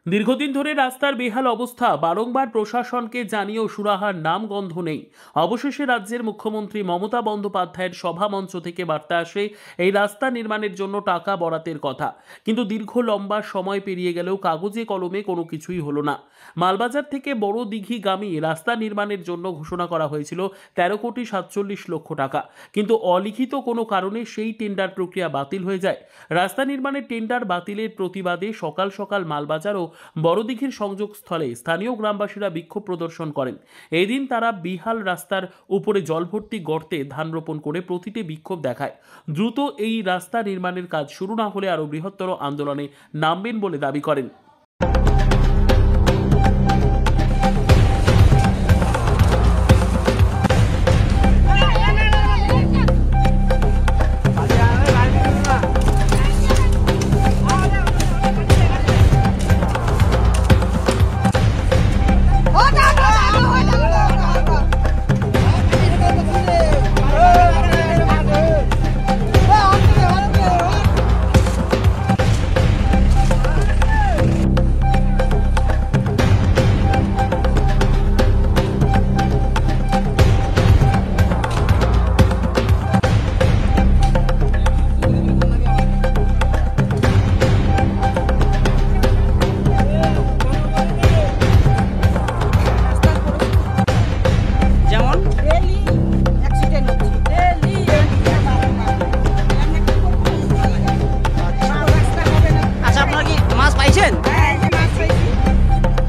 দীর্ঘদিন ধরে রাস্তার বেহাল অবস্থা, বারংবার প্রশাসনকে জানিয়েও সুরাহার নাম গন্ধ নেই। অবশেষে রাজ্যের মুখ্যমন্ত্রী মমতা বন্দ্যোপাধ্যায়ের সভামঞ্চ থেকে বার্তা আসে এই রাস্তা নির্মাণের জন্য টাকা বরাতের কথা। কিন্তু দীর্ঘ লম্বা সময় পেরিয়ে গেলেও কাগজে কলমে কোনো কিছুই হলো না। মালবাজার থেকে বড় দিঘিগামী রাস্তা নির্মাণের জন্য ঘোষণা করা হয়েছিল 13,47,00,000 টাকা, কিন্তু অলিখিত কোনো কারণে সেই টেন্ডার প্রক্রিয়া বাতিল হয়ে যায়। রাস্তা নির্মাণের টেন্ডার বাতিলের প্রতিবাদে সকাল সকাল মালবাজার ও বড়দিঘির সংযোগস্থলে স্থানীয় গ্রামবাসীরা বিক্ষোভ প্রদর্শন করেন। এই দিন তারা বিহাল রাস্তার উপরে জলভর্তি গর্তে ধান রোপণ করে প্রতিটি বিক্ষোভ দেখায়। দ্রুত এই রাস্তা নির্মাণের কাজ শুরু না হলে আরও বৃহত্তর আন্দোলনে নামবেন বলে দাবি করেন।